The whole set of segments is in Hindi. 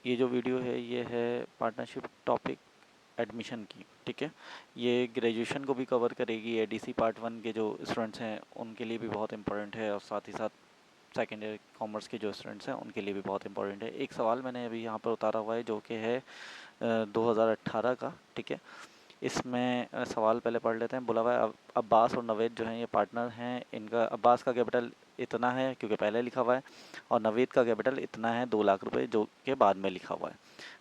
ये जो वीडियो है ये है पार्टनरशिप टॉपिक एडमिशन की, ठीक है। ये ग्रेजुएशन को भी कवर करेगी। एडीसी पार्ट 1 के जो स्टूडेंट्स हैं उनके लिए भी बहुत इंपॉर्टेंट है, और साथ ही साथ सेकेंड ईयर कॉमर्स के जो स्टूडेंट्स हैं उनके लिए भी बहुत इंपॉर्टेंट है। एक सवाल मैंने अभी यहाँ पर उतारा हुआ है जो कि है 2018 का, ठीक है। इसमें सवाल पहले पढ़ लेते हैं। बोला हुआ है अब्बास और नवेद जो हैं ये पार्टनर हैं। इनका अब्बास का कैपिटल इतना है क्योंकि पहले लिखा हुआ है, और नवेद का कैपिटल इतना है 2 लाख रुपए जो कि बाद में लिखा हुआ है।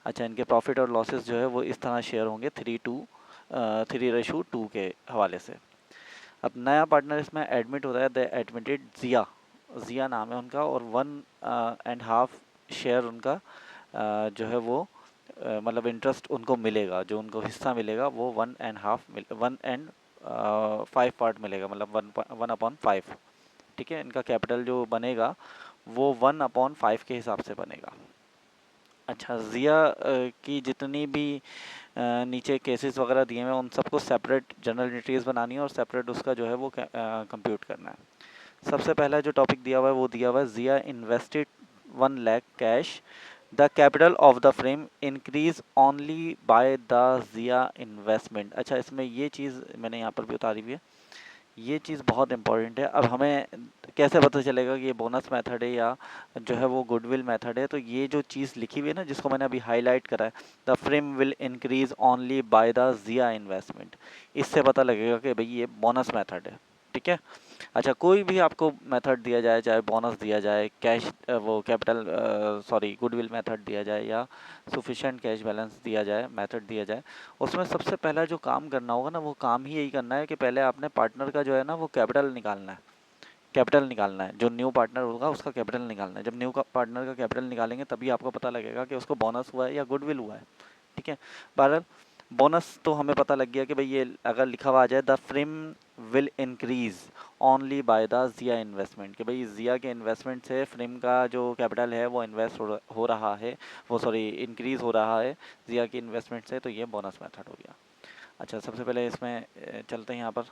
अच्छा, इनके प्रॉफिट और लॉसेस जो है वो इस तरह शेयर होंगे 3:2 के हवाले से। अब नया पार्टनर इसमें एडमिट होता है, द एडमिटेड जिया। जिया नाम है उनका, और 1.5 शेयर उनका जो है वो मतलब इंटरेस्ट उनको मिलेगा, जो उनको हिस्सा मिलेगा वो 1.5 पार्ट मिलेगा, मतलब 1/5, ठीक है। इनका कैपिटल जो बनेगा वो 1/5 के हिसाब से बनेगा। अच्छा, जिया की जितनी भी नीचे केसेस वगैरह दिए हुए हैं उन सबको सेपरेट जनरल एंट्रीज बनानी है और सेपरेट उसका जो है वो कंप्यूट करना है। सबसे पहला जो टॉपिक दिया हुआ है वो दिया हुआ है Zia invested 1 lakh cash, the capital of the firm increase only by the Jiya investment. अच्छा, इसमें ये चीज़ मैंने यहाँ पर भी उतारी हुई है, ये चीज़ बहुत इंपॉर्टेंट है। अब हमें कैसे पता चलेगा कि ये बोनस मेथड है या जो है वो गुडविल मेथड है? तो ये जो चीज़ लिखी हुई है ना, जिसको मैंने अभी हाईलाइट करा है, the frame will increase only by the Jiya investment, इससे पता लगेगा कि भाई ये बोनस मेथड है, ठीक है। अच्छा, कोई भी आपको मेथड दिया जाए, चाहे बोनस दिया जाए, कैश वो कैपिटल सॉरी गुडविल मेथड दिया जाए, या सफिशिएंट कैश बैलेंस दिया जाए, मेथड दिया जाए, उसमें सबसे पहला जो काम करना होगा ना, वो काम ही यही करना है कि पहले आपने पार्टनर का जो है ना वो कैपिटल निकालना है। कैपिटल निकालना है, जो न्यू पार्टनर होगा उसका कैपिटल निकालना है। जब न्यू का पार्टनर का कैपिटल निकालेंगे तभी आपको पता लगेगा कि उसको बोनस हुआ है या गुडविल हुआ है, ठीक है। बहरहाल बोनस तो हमें पता लग गया कि भाई ये अगर लिखा हुआ आ जाए the frame will increase only by the Jiya investment, कि भाई जिया के इन्वेस्टमेंट से फ्रेम का जो कैपिटल है वो इन्वेस्ट हो रहा है, वो सॉरी इंक्रीज हो रहा है जिया की इन्वेस्टमेंट से, तो ये बोनस मेथड हो गया। अच्छा, सबसे पहले इसमें चलते हैं। यहाँ पर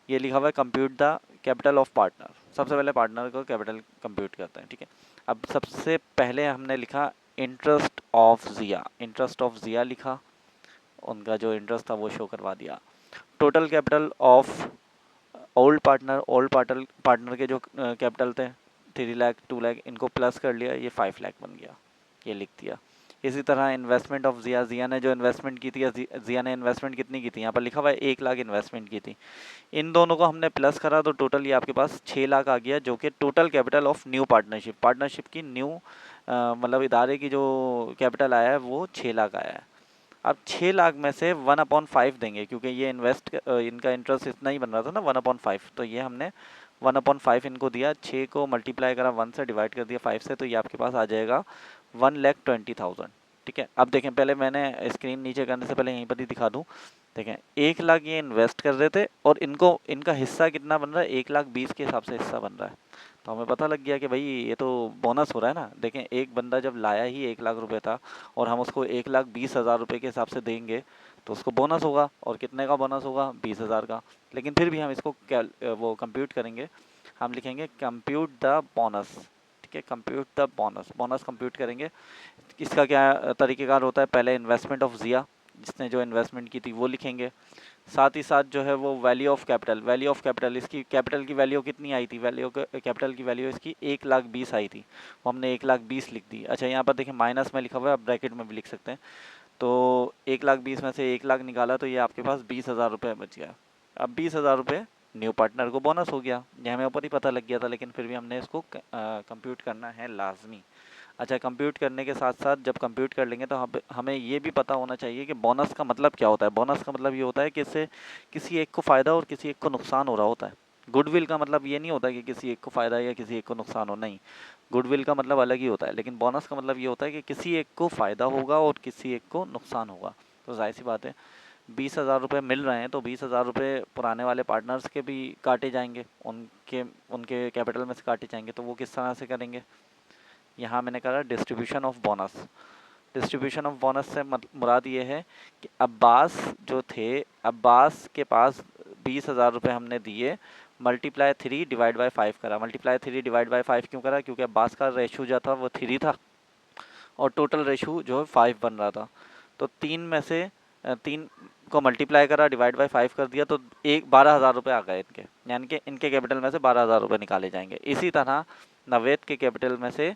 ये लिखा हुआ है compute the capital of partner. सबसे पहले पार्टनर को कैपिटल कंप्यूट करते हैं, ठीक है। अब सबसे पहले हमने लिखा interest of Zia, interest of Zia लिखा, उनका जो इंटरेस्ट था वो शो करवा दिया। Total capital of old partner के जो कैपिटल थे 3 लाख 2 लाख, इनको प्लस कर लिया, ये 5 लाख बन गया, ये लिख दिया। इसी तरह इन्वेस्टमेंट ऑफ जिया, जिया ने जो इन्वेस्टमेंट की थी, जिया ने इन्वेस्टमेंट कितनी की थी, यहाँ पर लिखा हुआ है 1 लाख इन्वेस्टमेंट की थी। इन दोनों को हमने प्लस करा तो टोटल ये आपके पास 6 लाख आ गया, जो कि total capital of new partnership, partnership की न्यू मतलब इदारे की जो कैपिटल आया है वो 6 लाख आया है। अब 6 लाख में से 1/5 देंगे, क्योंकि ये इनका इंटरेस्ट इतना ही बन रहा था ना 1/5, तो ये हमने 1/5 इनको दिया, 6 को मल्टीप्लाई करा 1 से, डिवाइड कर दिया 5 से, तो ये आपके पास आ जाएगा 1,20,000, ठीक है। अब देखें, पहले मैंने स्क्रीन नीचे करने से पहले यहीं पर ही दिखा दूँ। देखें, 1 लाख ये इन्वेस्ट कर रहे थे, और इनको इनका हिस्सा कितना बन रहा है, 1,20,000 के हिसाब से हिस्सा बन रहा है। तो हमें पता लग गया कि भाई ये तो बोनस हो रहा है ना। देखें, एक बंदा जब लाया ही 1 लाख रुपए था, और हम उसको 1,20,000 रुपये के हिसाब से देंगे, तो उसको बोनस होगा, और कितने का बोनस होगा, 20,000 का। लेकिन फिर भी हम इसको वो कंप्यूट करेंगे, हम लिखेंगे कंप्यूट द बोनस, ठीक है। Compute the bonus, bonus compute करेंगे। इसका क्या तरीक़ेकार होता है, पहले इन्वेस्टमेंट ऑफ जिया, जिसने जो इन्वेस्टमेंट की थी वो लिखेंगे, साथ ही साथ जो है वो value of capital, value of capital, इसकी कैपिटल की वैल्यू कितनी आई थी, वैल्यू कैपिटल की वैल्यू इसकी 1,20,000 आई थी, वो हमने 1,20,000 लिख दी। अच्छा, यहाँ पर देखिए माइनस में लिखा हुआ है, आप ब्रैकेट में भी लिख सकते हैं। तो 1,20,000 में से 1 लाख निकाला तो ये आपके पास 20,000 रुपये बच गया। अब 20,000 रुपये न्यू पार्टनर को बोनस हो गया, ये हमें ऊपर ही पता लग गया था, लेकिन फिर भी हमने इसको कंप्यूट करना है लाजमी। अच्छा, कंप्यूट करने के साथ साथ जब कंप्यूट कर लेंगे तो हमें ये भी पता होना चाहिए कि बोनस का मतलब क्या होता है। बोनस का मतलब ये होता है कि इससे किसी एक को फ़ायदा और किसी एक को नुकसान हो रहा होता है। गुडविल का मतलब ये नहीं होता कि किसी एक को फ़ायदा या किसी एक को नुकसान हो, नहीं, गुडविल का मतलब अलग ही होता है। लेकिन बोनस का मतलब ये होता है कि किसी एक को फ़ायदा होगा और किसी एक को नुकसान होगा। तो जाहिर सी बात है, 20,000 रुपये मिल रहे हैं तो 20,000 रुपये पुराने वाले पार्टनर्स के भी काटे जाएंगे, उनके उनके कैपिटल में से काटे जाएंगे। तो वो किस तरह से करेंगे, यहाँ मैंने कहा distribution of bonus. Distribution of bonus से मुराद ये है कि अब्बास जो थे, अब्बास के पास 20,000 रुपये हमने दिए, मल्टीप्लाई 3/5 करा। मल्टीप्लाई 3/5 क्यों करा, क्योंकि अब्बास का रेशो जो था वो 3 था, और टोटल रेशो जो है 5 बन रहा था। तो 3 में से 3 को मल्टीप्लाई करा, डिवाइड बाय 5 कर दिया, तो 12,000 रुपये आ गए इनके, यानी कि इनके कैपिटल में से 12,000 रुपये निकाले जाएंगे। इसी तरह नवेद के कैपिटल में से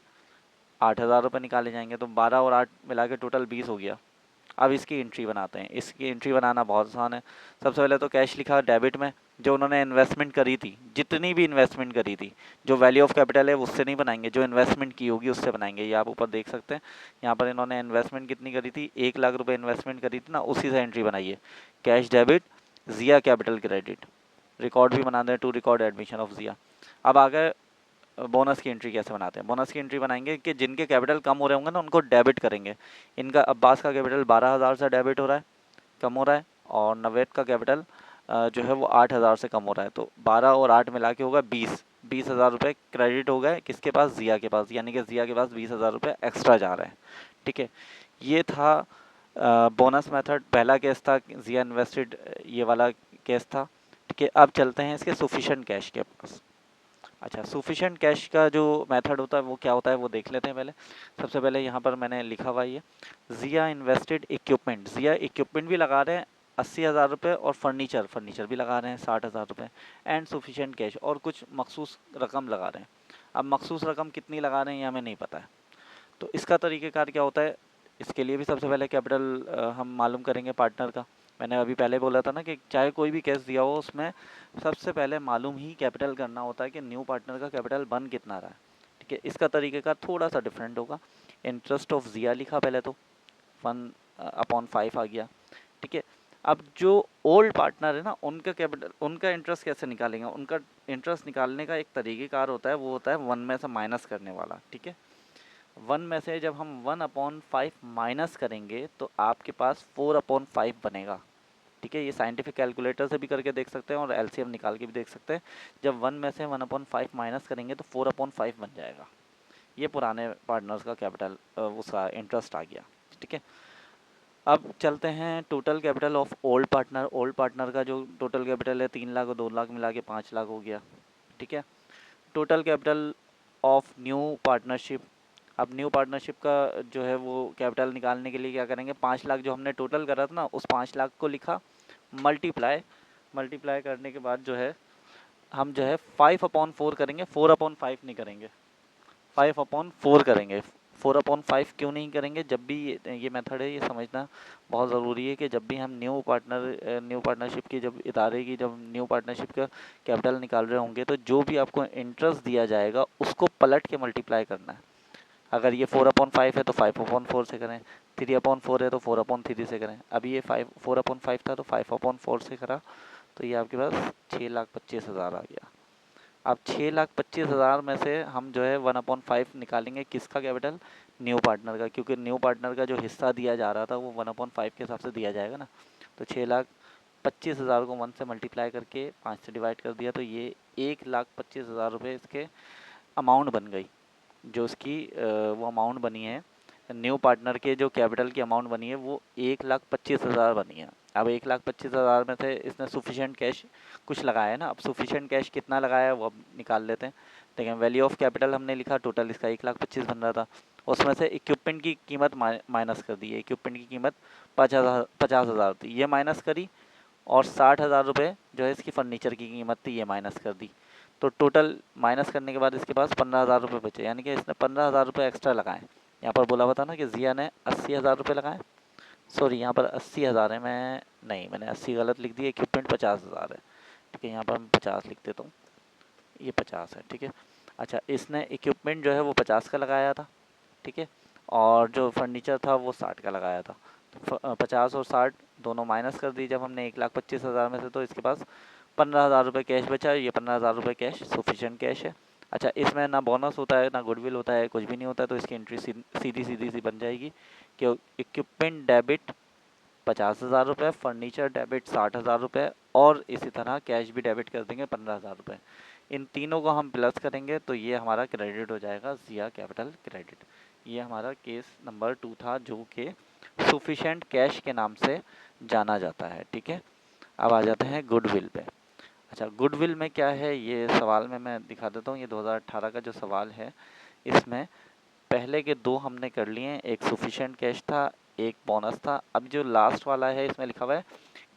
8,000 रुपये निकाले जाएंगे। तो 12 और 8 मिला के टोटल 20 हो गया। अब इसकी एंट्री बनाते हैं। इसकी एंट्री बनाना बहुत आसान है। सबसे पहले तो कैश लिखा डेबिट में, जो उन्होंने इन्वेस्टमेंट करी थी, जितनी भी इन्वेस्टमेंट करी थी, जो वैल्यू ऑफ कैपिटल है उससे नहीं बनाएंगे, जो इन्वेस्टमेंट की होगी उससे बनाएंगे। ये आप ऊपर देख सकते हैं, यहाँ पर इन्होंने इन्वेस्टमेंट कितनी करी थी, 1 लाख रुपये इन्वेस्टमेंट करी थी ना, उसी से एंट्री बनाइए। कैश डेबिट, जिया कैपिटल क्रेडिट, रिकॉर्ड भी बना दें, टू रिकॉर्ड एडमिशन ऑफ जिया। अब आ गए बोनस की एंट्री कैसे बनाते हैं। बोनस की एंट्री बनाएंगे कि जिनके कैपिटल कम हो रहे होंगे ना, उनको डेबिट करेंगे। इनका अब्बास का कैपिटल 12,000 से डेबिट हो रहा है, कम हो रहा है, और नवेद का कैपिटल जो है वो 8,000 से कम हो रहा है। तो 12 और 8 मिला के होगा 20,000 रुपये क्रेडिट हो गए किसके पास, जिया के पास, यानी कि जिया के पास 20,000 रुपये एक्स्ट्रा जा रहे हैं। ठीक है, ये था बोनस मेथड, पहला केस था, जिया इन्वेस्टेड, ये वाला केस था। ठीक है, अब चलते हैं इसके सफिशिएंट कैश के पास। अच्छा, सफिशिएंट कैश का जो मेथड होता है वो क्या होता है वो देख लेते हैं पहले। सबसे पहले यहाँ पर मैंने लिखा हुआ ये जिया इन्वेस्टेड इक्विपमेंट, जिया इक्विपमेंट भी लगा रहे हैं 80,000 रुपये, और फर्नीचर भी लगा रहे हैं 60,000 रुपये, एंड सफिशिएंट कैश, और कुछ मखसूस रकम लगा रहे हैं। अब मखसूस रकम कितनी लगा रहे हैं ये हमें नहीं पता है। तो इसका तरीक़ेकार क्या होता है, इसके लिए भी सबसे पहले कैपिटल हम मालूम करेंगे पार्टनर का। मैंने अभी पहले बोला था ना कि चाहे कोई भी केस दिया हो, उसमें सबसे पहले मालूम ही कैपिटल करना होता है कि न्यू पार्टनर का कैपिटल बन कितना रहा है। ठीक है, इसका तरीक़ेकार थोड़ा सा डिफरेंट होगा। इंटरेस्ट ऑफ जिया लिखा पहले, तो 1/5 आ गया। ठीक है, अब जो ओल्ड पार्टनर है ना, उनका कैपिटल, उनका इंटरेस्ट कैसे निकालेंगे। उनका इंटरेस्ट निकालने का एक तरीक़ेकार होता है, वो होता है 1 में से माइनस करने वाला। ठीक है, 1 में से जब हम 1/5 माइनस करेंगे तो आपके पास 4/5 बनेगा। ठीक है, ये साइंटिफिक कैलकुलेटर से भी करके देख सकते हैं और एलसीएम निकाल के भी देख सकते हैं। जब 1 में से 1/5 माइनस करेंगे तो 4/5 बन जाएगा। ये पुराने पार्टनर्स का कैपिटल, उसका इंटरेस्ट आ गया। ठीक है, अब चलते हैं total capital of old partner. Old partner का जो टोटल कैपिटल है 3 लाख और 2 लाख मिला के 5 लाख हो गया। ठीक है, total capital of new partnership. अब न्यू पार्टनरशिप का जो है वो कैपिटल निकालने के लिए क्या करेंगे, 5 लाख जो हमने टोटल करा था ना, उस 5 लाख को लिखा, मल्टीप्लाई करने के बाद जो है हम जो है 5/4 करेंगे, 4/5 नहीं करेंगे, 5/4 करेंगे। 4/5 क्यों नहीं करेंगे, जब भी ये मेथड है, ये समझना बहुत ज़रूरी है कि जब भी हम न्यू पार्टनरशिप की, जब इदारे की, जब न्यू पार्टनरशिप का कैपिटल निकाल रहे होंगे, तो जो भी आपको इंटरेस्ट दिया जाएगा उसको पलट के मल्टीप्लाई करना है। अगर ये 4/5 है तो 5/4 से करें, 3/4 है तो 4/3 से करें। अभी ये 4/5 था तो 5/4 से करा, तो ये आपके पास 6,25,000 आ गया। अब 6,25,000 में से हम जो है 1/5 निकालेंगे किसका कैपिटल, न्यू पार्टनर का, क्योंकि न्यू पार्टनर का जो हिस्सा दिया जा रहा था वो 1/5 के हिसाब से दिया जाएगा ना। तो 6,25,000 को 1 से मल्टीप्लाई करके 5 से डिवाइड कर दिया, तो ये 1,25,000 रुपये इसके अमाउंट बन गई। जो उसकी वो अमाउंट बनी है, न्यू पार्टनर के जो कैपिटल की अमाउंट बनी है वो 1,25,000 बनी है। अब 1,25,000 में से इसने सफिशिएंट कैश कुछ लगाया है ना, अब सफिशिएंट कैश कितना लगाया है वो अब निकाल लेते हैं। देखिए, वैल्यू ऑफ कैपिटल हमने लिखा, टोटल इसका 1,25,000 बन रहा था, उसमें से इक्विपमेंट की कीमत माइनस कर दी है। इक्विपमेंट की कीमत 50,000 थी, ये माइनस करी, और 60,000 रुपये जो है इसकी फर्नीचर की कीमत थी, ये माइनस कर दी। तो टोटल माइनस करने के बाद इसके पास 15,000 रुपये बचे, यानी कि इसने 15,000 रुपये एक्स्ट्रा लगाए। यहाँ पर बोला हुआ था ना कि जिया ने 80,000 रुपये लगाए, सॉरी यहाँ पर 80,000 है, मैंने 80 गलत लिख दिया, इक्विपमेंट 50,000 है। ठीक है, यहाँ पर मैं 50 लिख देता हूँ, ये 50 है। ठीक है, अच्छा, इसने इक्विपमेंट जो है वो 50 का लगाया था। ठीक है, और जो फर्नीचर था वो 60 का लगाया था। तो 50 और 60 दोनों माइनस कर दी जब हमने 1,25,000 में से, तो इसके पास 15,000 रुपये कैश बचा। ये 15,000 रुपये कैश सफिशिएंट कैश है। अच्छा, इसमें ना बोनस होता है ना गुडविल होता है, कुछ भी नहीं होता है, तो इसकी एंट्री सीधी सी बन जाएगी कि इक्विपमेंट डेबिट 50,000 रुपये, फर्नीचर डेबिट 60,000 रुपये, और इसी तरह कैश भी डेबिट कर देंगे 15,000 रुपये। इन तीनों को हम प्लस करेंगे तो ये हमारा क्रेडिट हो जाएगा, जिया कैपिटल क्रेडिट। ये हमारा केस नंबर 2 था, जो कि सफिशिएंट कैश के नाम से जाना जाता है। ठीक है, अब आ जाते हैं गुडविल पे। अच्छा, गुडविल में क्या है, ये सवाल में मैं दिखा देता हूँ। ये 2018 का जो सवाल है, इसमें पहले के दो हमने कर लिए हैं, एक सफिशिएंट कैश था, एक बोनस था। अब जो लास्ट वाला है इसमें लिखा हुआ है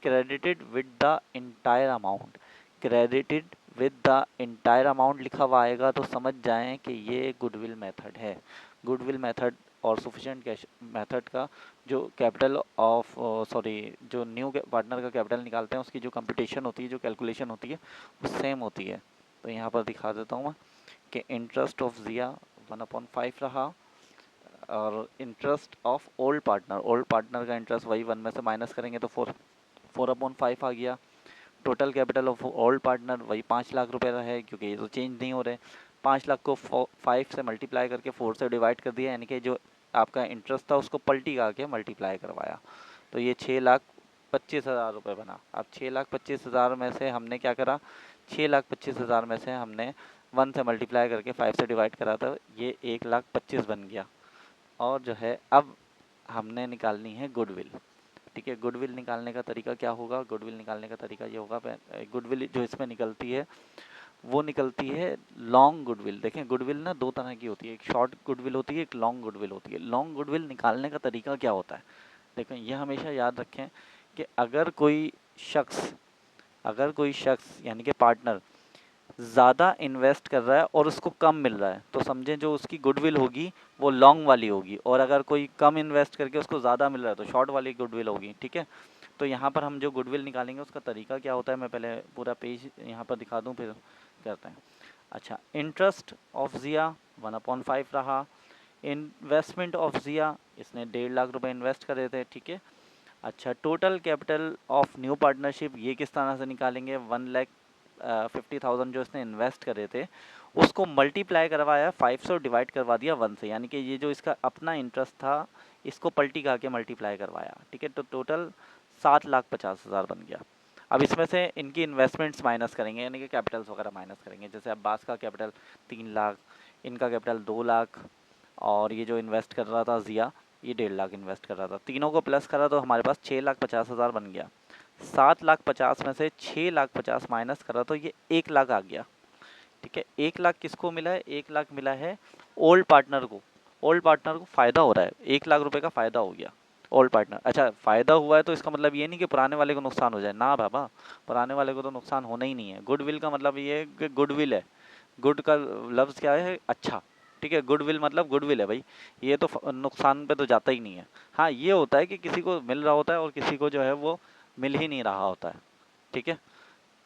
credited with the entire amount. Credited with the entire amount लिखा हुआ आएगा तो समझ जाएं कि ये गुडविल मेथड है। गुडविल मेथड और सफिशिएंट कैश मेथड का जो कैपिटल ऑफ सॉरी जो न्यू पार्टनर का कैपिटल निकालते हैं उसकी जो कंप्यूटेशन होती है, जो कैलकुलेशन होती है वो सेम होती है। तो यहाँ पर दिखा देता हूँ मैं कि इंटरेस्ट ऑफ जिया 1/5 रहा, और इंटरेस्ट ऑफ ओल्ड पार्टनर का इंटरेस्ट वही 1 में से माइनस करेंगे तो 4/5 आ गया। Total capital of old partner वही 5 लाख रुपए का है, क्योंकि ये तो चेंज नहीं हो रहे। 5 लाख को 5 से मल्टीप्लाई करके 4 से डिवाइड कर दिया, यानी कि जो आपका इंटरेस्ट था उसको पलटी करके मल्टीप्लाई करवाया, तो ये 6,25,000 रुपये बना। अब 6,25,000 में से हमने क्या करा, 6,25,000 में से हमने 1 से मल्टीप्लाई करके 5 से डिवाइड करा, तो ये 1,25,000 बन गया। और जो है अब हमने निकालनी है गुडविल। ठीक है, गुडविल निकालने का तरीका क्या होगा, गुडविल निकालने का तरीका ये होगा, गुडविल जो इसमें निकलती है वो निकलती है लॉन्ग गुडविल। देखें गुडविल ना दो तरह की होती है, एक शॉर्ट गुडविल होती है, एक लॉन्ग गुडविल होती है। लॉन्ग गुडविल निकालने का तरीका क्या होता है, देखें ये हमेशा याद रखें कि अगर कोई शख्स यानी कि पार्टनर ज़्यादा इन्वेस्ट कर रहा है और उसको कम मिल रहा है, तो समझें जो उसकी गुडविल होगी वो लॉन्ग वाली होगी, और अगर कोई कम इन्वेस्ट करके उसको ज़्यादा मिल रहा है तो शॉर्ट वाली गुडविल होगी। ठीक है, तो यहाँ पर हम जो गुडविल निकालेंगे उसका तरीका क्या होता है, मैं पहले पूरा पेज यहाँ पर दिखा दूँ फिर करते हैं। अच्छा, इंटरेस्ट ऑफ ज़िया 1/5 रहा। इन्वेस्टमेंट ऑफ ज़िया, इसने 1.5 लाख रुपए इन्वेस्ट करे थे। ठीक है, अच्छा, total capital of new partnership ये किस तरह से निकालेंगे, 1,50,000 जो इसने इन्वेस्ट करे थे उसको मल्टीप्लाई करवाया 5 से, डिवाइड करवा दिया 1 से, यानी कि ये जो इसका अपना इंटरेस्ट था इसको पलटी खा के मल्टीप्लाई करवाया। ठीक है, तो टोटल 7,50,000 बन गया। अब इसमें से इनकी इन्वेस्टमेंट्स माइनस करेंगे, यानी कि कैपिटल्स वगैरह माइनस करेंगे। जैसे अब्बास का कैपिटल 3 लाख, इनका कैपिटल 2 लाख, और ये जो इन्वेस्ट कर रहा था ज़िया ये 1.5 लाख इन्वेस्ट कर रहा था। तीनों को प्लस करा तो हमारे पास 6,50,000 बन गया। 7,50,000 में से 6,50,000 माइनस करा तो ये 1 लाख आ गया। ठीक है, 1 लाख किसको मिला है, 1 लाख मिला है ओल्ड पार्टनर को। ओल्ड पार्टनर को फ़ायदा हो रहा है, 1 लाख रुपए का फ़ायदा हो गया ओल्ड पार्टनर। अच्छा, फ़ायदा हुआ है तो इसका मतलब ये नहीं कि पुराने वाले को नुकसान हो जाए ना बाबा, पुराने वाले को तो नुकसान होना ही नहीं है। गुडविल का मतलब ये है कि गुडविल है, गुड का लफ्ज़ क्या है, अच्छा। ठीक है, गुडविल मतलब गुडविल है भाई, ये तो नुकसान पे तो जाता ही नहीं है। हाँ, ये होता है कि किसी को मिल रहा होता है और किसी को जो है वो मिल ही नहीं रहा होता है। ठीक है,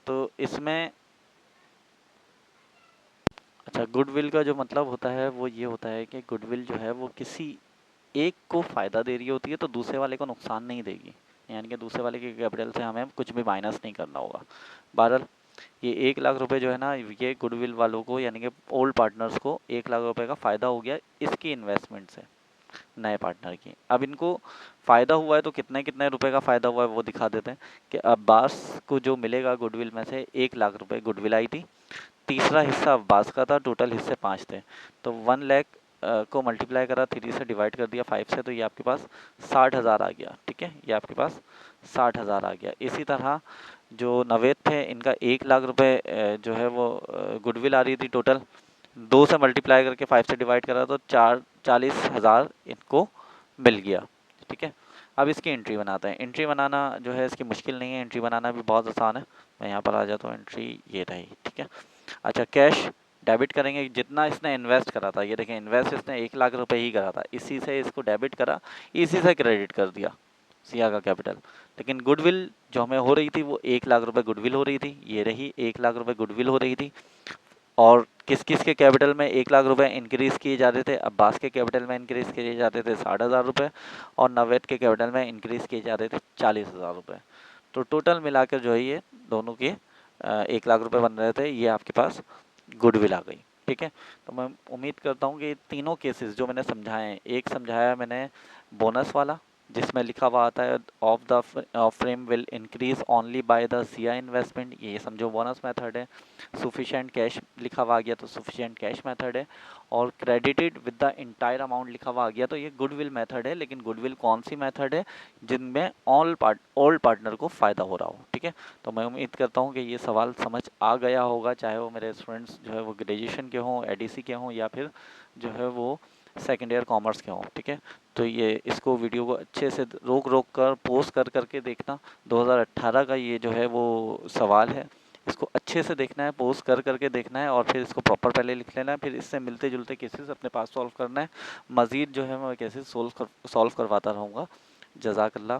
तो इसमें अच्छा, गुडविल का जो मतलब होता है वो ये होता है कि गुडविल जो है वो किसी एक को फ़ायदा दे रही होती है तो दूसरे वाले को नुकसान नहीं देगी, यानी कि दूसरे वाले के कैपिटल से हमें कुछ भी माइनस नहीं करना होगा। बहरहाल ये 1 लाख रुपए जो है ना, ये गुडविल वालों को यानी कि ओल्ड पार्टनर्स को 1 लाख रुपए का फ़ायदा हो गया इसकी इन्वेस्टमेंट से, नए पार्टनर की। अब इनको फ़ायदा हुआ है तो कितने कितने रुपए का फ़ायदा हुआ है वो दिखा देते हैं कि अब्बास को जो मिलेगा गुडविल में से 1 लाख रुपए गुडविल आई थी, तीसरा हिस्सा अब्बास का था, टोटल हिस्से 5 थे, तो 1 लाख को मल्टीप्लाई करा 3 से, डिवाइड कर दिया 5 से, तो ये आपके पास 60,000 आ गया। ठीक है, ये आपके पास 60,000 आ गया। इसी तरह जो नवेद थे इनका 1 लाख रुपए जो है वो गुडविल आ रही थी टोटल, 2 से मल्टीप्लाई करके 5 से डिवाइड करा तो 40,000 इनको मिल गया। ठीक है, अब इसकी एंट्री बनाते हैं। एंट्री बनाना जो है इसकी मुश्किल नहीं है, एंट्री बनाना भी बहुत आसान है। मैं यहाँ पर आ जाता हूँ, एंट्री ये रही। ठीक है, अच्छा, कैश डेबिट करेंगे जितना इसने इन्वेस्ट करा था, ये देखें इन्वेस्ट इसने 1 लाख रुपए ही करा था, इसी से इसको डेबिट करा, इसी से क्रेडिट कर दिया सिया का कैपिटल। लेकिन गुडविल जो हमें हो रही थी वो 1 लाख रुपए गुडविल हो रही थी, ये रही 1 लाख रुपए गुडविल हो रही थी। और किस किस के कैपिटल में 1 लाख रुपए इंक्रीज़ किए जाते थे, अब्बास के कैपिटल में इंक्रीज़ किए जाते थे 60,000 रुपये, और नवेद के कैपिटल में इंक्रीज़ किए जाते थे 40,000 रुपये। तो टोटल मिलाकर जो है ये दोनों के 1 लाख रुपए बन रहे थे, ये आपके पास गुडविल आ गई। ठीक है, तो मैं उम्मीद करता हूँ कि तीनों केसेस जो मैंने समझाए हैं, एक समझाया मैंने बोनस वाला जिसमें लिखा हुआ आता है of the frame will increase only by the Jiya investment, ये समझो बोनस मेथड है। सफिशिएंट कैश लिखा हुआ आ गया तो सफिशिएंट कैश मेथड है। और credited with the entire amount लिखा हुआ आ गया तो ये गुडविल मेथड है। लेकिन गुडविल कौन सी मेथड है, जिनमें ऑल पार्टनर को फ़ायदा हो रहा हो। ठीक है, तो मैं उम्मीद करता हूँ कि ये सवाल समझ आ गया होगा, चाहे वो मेरे स्टूडेंट्स जो है वो ग्रेजुएशन के हों, एडीसी के हों, या फिर जो है वो सेकेंड ईयर कॉमर्स के हों, ठीक है। तो ये इसको वीडियो को अच्छे से रोक रोक कर पोस्ट कर करके देखना। 2018 का ये जो है वो सवाल है, इसको अच्छे से देखना है, पोस्ट कर करके देखना है, और फिर इसको प्रॉपर पहले लिख लेना है, फिर इससे मिलते जुलते केसेस अपने पास सॉल्व करना है। मज़ीद जो है मैं कैसे सॉल्व करवाता रहूँगा। जज़ाकल्लाह।